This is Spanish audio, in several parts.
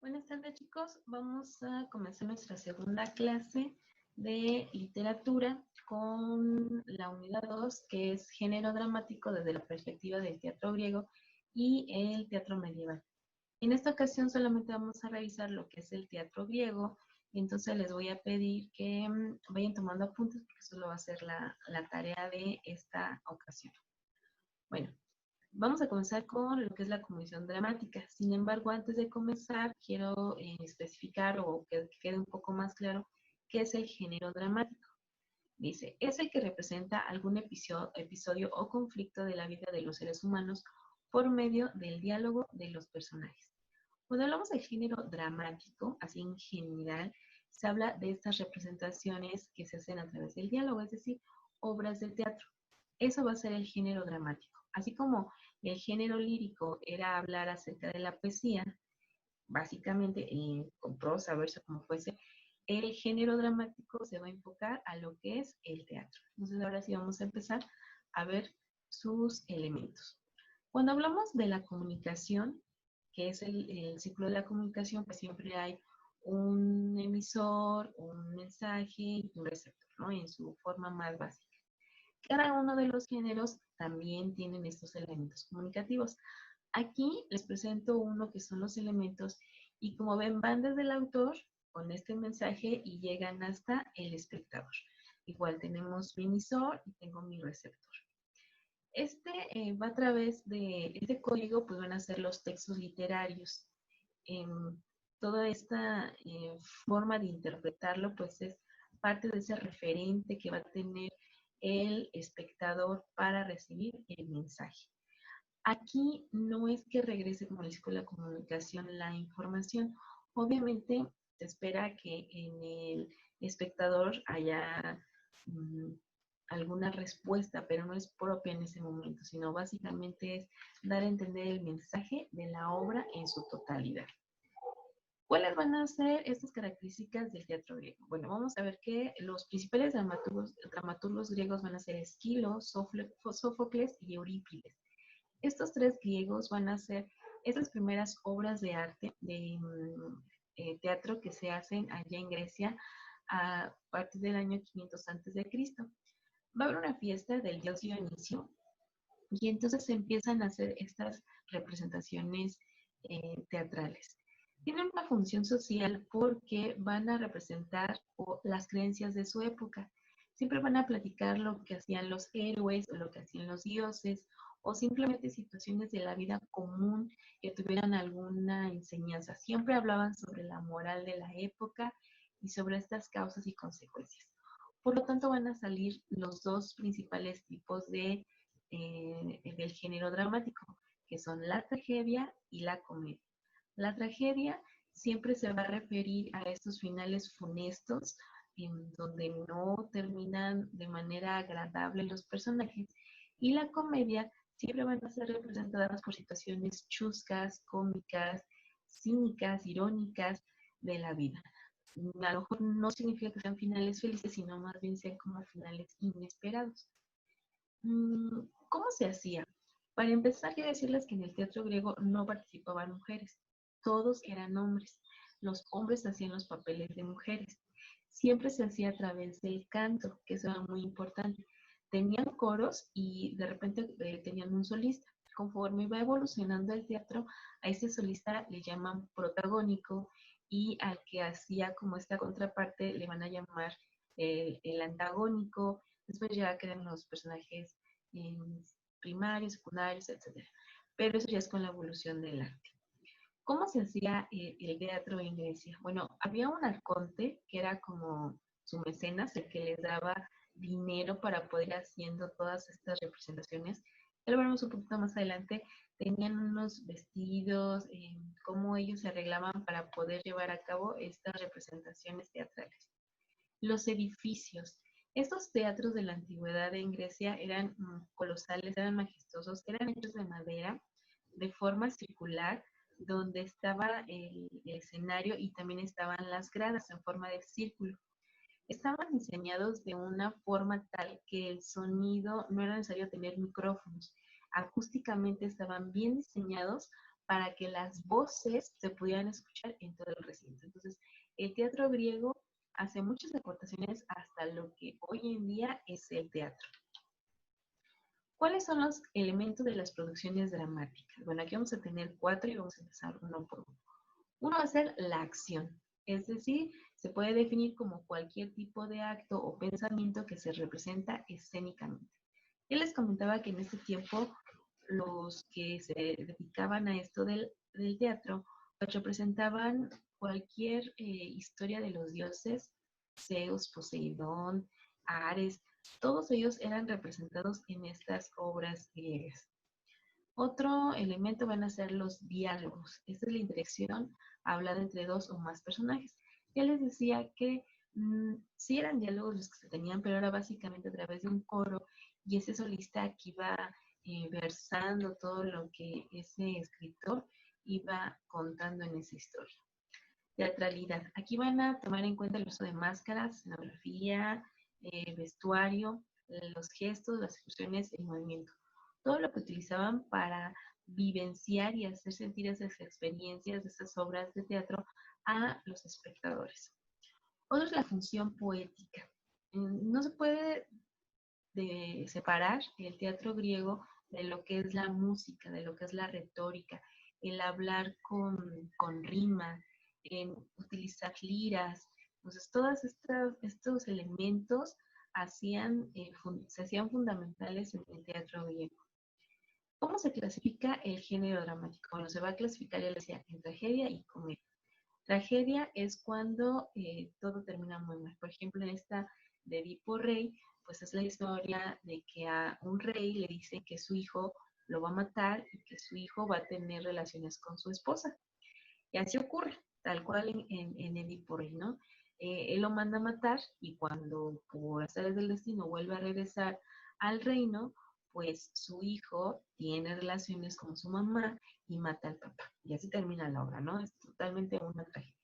Buenas tardes, chicos. Vamos a comenzar nuestra segunda clase de literatura con la unidad 2, que es género dramático desde la perspectiva del teatro griego y el teatro medieval. En esta ocasión solamente vamos a revisar lo que es el teatro griego, y entonces les voy a pedir que vayan tomando apuntes porque solo va a ser la tarea de esta ocasión. Bueno, vamos a comenzar con lo que es la composición dramática. Sin embargo, antes de comenzar, quiero especificar o que quede un poco más claro qué es el género dramático. Dice, es el que representa algún episodio o conflicto de la vida de los seres humanos por medio del diálogo de los personajes. Cuando hablamos del género dramático, así en general, se habla de estas representaciones que se hacen a través del diálogo, es decir, obras de teatro. Eso va a ser el género dramático. Así como el género lírico era hablar acerca de la poesía, básicamente con prosa, verso, como fuese, el género dramático se va a enfocar a lo que es el teatro. Entonces ahora sí vamos a empezar a ver sus elementos. Cuando hablamos de la comunicación, que es el ciclo de la comunicación, pues siempre hay un emisor, un mensaje y un receptor, ¿no? En su forma más básica. Cada uno de los géneros también tienen estos elementos comunicativos. Aquí les presento uno que son los elementos y como ven van desde el autor con este mensaje y llegan hasta el espectador. Igual tenemos mi emisor y tengo mi receptor. Va a través de este código, pues van a ser los textos literarios. Eh, Toda esta forma de interpretarlo, pues es parte de ese referente que va a tener el espectador para recibir el mensaje. Aquí no es que regrese como les digo la comunicación la información. Obviamente se espera que en el espectador haya mmm, alguna respuesta, pero no es propia en ese momento, sino básicamente es dar a entender el mensaje de la obra en su totalidad. ¿Cuáles van a ser estas características del teatro griego? Bueno, vamos a ver que los principales dramaturgos griegos van a ser Esquilo, Sófocles y Eurípides. Estos tres griegos van a ser estas primeras obras de arte, de teatro que se hacen allá en Grecia a partir del año 500 a.C. Va a haber una fiesta del dios Dionisio y entonces se empiezan a hacer estas representaciones teatrales. Tienen una función social porque van a representar las creencias de su época. Siempre van a platicar lo que hacían los héroes o lo que hacían los dioses o simplemente situaciones de la vida común que tuvieran alguna enseñanza. Siempre hablaban sobre la moral de la época y sobre estas causas y consecuencias. Por lo tanto, van a salir los dos principales tipos del género dramático, que son la tragedia y la comedia. La tragedia siempre se va a referir a estos finales funestos en donde no terminan de manera agradable los personajes, y la comedia siempre van a ser representadas por situaciones chuscas, cómicas, cínicas, irónicas de la vida. A lo mejor no significa que sean finales felices, sino más bien sean como finales inesperados. ¿Cómo se hacía? Para empezar, quiero decirles que en el teatro griego no participaban mujeres, todos eran hombres. Los hombres hacían los papeles de mujeres. Siempre se hacía a través del canto, que eso era muy importante. Tenían coros y de repente tenían un solista. Conforme va evolucionando el teatro, a ese solista le llaman protagónico y al que hacía como esta contraparte le van a llamar el antagónico. Después ya quedan los personajes primarios, secundarios, etcétera. Pero eso ya es con la evolución del arte. ¿Cómo se hacía el teatro en Grecia? Bueno, había un arconte que era como su mecenas, el que les daba dinero para poder ir haciendo todas estas representaciones. Ya lo veremos un poquito más adelante. Tenían unos vestidos, cómo ellos se arreglaban para poder llevar a cabo estas representaciones teatrales. Los edificios. Estos teatros de la antigüedad en Grecia eran colosales, eran majestuosos, eran hechos de madera, de forma circular, donde estaba el escenario y también estaban las gradas en forma de círculo. Estaban diseñados de una forma tal que el sonido no era necesario tener micrófonos. Acústicamente estaban bien diseñados para que las voces se pudieran escuchar en todo el recinto. Entonces, el teatro griego hace muchas aportaciones hasta lo que hoy en día es el teatro. ¿Cuáles son los elementos de las producciones dramáticas? Bueno, aquí vamos a tener 4 y vamos a empezar uno por uno. Uno va a ser la acción, es decir, se puede definir como cualquier tipo de acto o pensamiento que se representa escénicamente. Yo les comentaba que en este tiempo los que se dedicaban a esto del teatro, pues representaban cualquier historia de los dioses, Zeus, Poseidón, Ares, todos ellos eran representados en estas obras griegas. Otro elemento van a ser los diálogos. Esta es la interacción hablada entre dos o más personajes. Ya les decía que sí eran diálogos los que se tenían, pero era básicamente a través de un coro y ese solista que iba versando todo lo que ese escritor iba contando en esa historia. Teatralidad. Aquí van a tomar en cuenta el uso de máscaras, escenografía, vestuario, los gestos, las expresiones, el movimiento. Todo lo que utilizaban para vivenciar y hacer sentir esas experiencias de esas obras de teatro a los espectadores. Otra es la función poética. No se puede separar el teatro griego de lo que es la música, de lo que es la retórica, el hablar con rima, en utilizar liras. Entonces, todos estos elementos se hacían fundamentales en el teatro griego. ¿Cómo se clasifica el género dramático? Bueno, se va a clasificar, ya les decía, en tragedia y comedia. Tragedia es cuando todo termina muy mal. Por ejemplo, en esta de Edipo Rey, pues es la historia de que a un rey le dicen que su hijo lo va a matar y que su hijo va a tener relaciones con su esposa. Y así ocurre, tal cual en Edipo Rey, ¿no? Él lo manda a matar y cuando por azares del destino vuelve a regresar al reino, pues su hijo tiene relaciones con su mamá y mata al papá. Y así termina la obra, ¿no? Es totalmente una tragedia.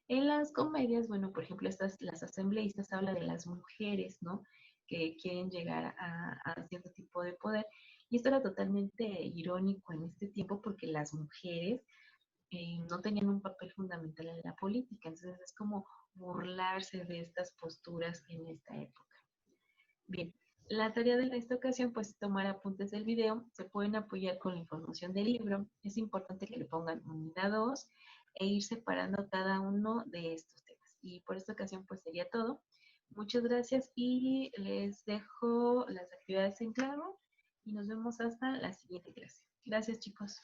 En las comedias, bueno, por ejemplo, las asambleístas hablan de las mujeres, ¿no? Que quieren llegar a cierto tipo de poder. Y esto era totalmente irónico en este tiempo porque las mujeres no tenían un papel fundamental en la política. Entonces es como burlarse de estas posturas en esta época. Bien, la tarea de esta ocasión, pues tomar apuntes del video, se pueden apoyar con la información del libro. Es importante que le pongan unidad 2 e ir separando cada uno de estos temas. Y por esta ocasión, pues sería todo. Muchas gracias y les dejo las actividades en claro y nos vemos hasta la siguiente clase. Gracias, chicos.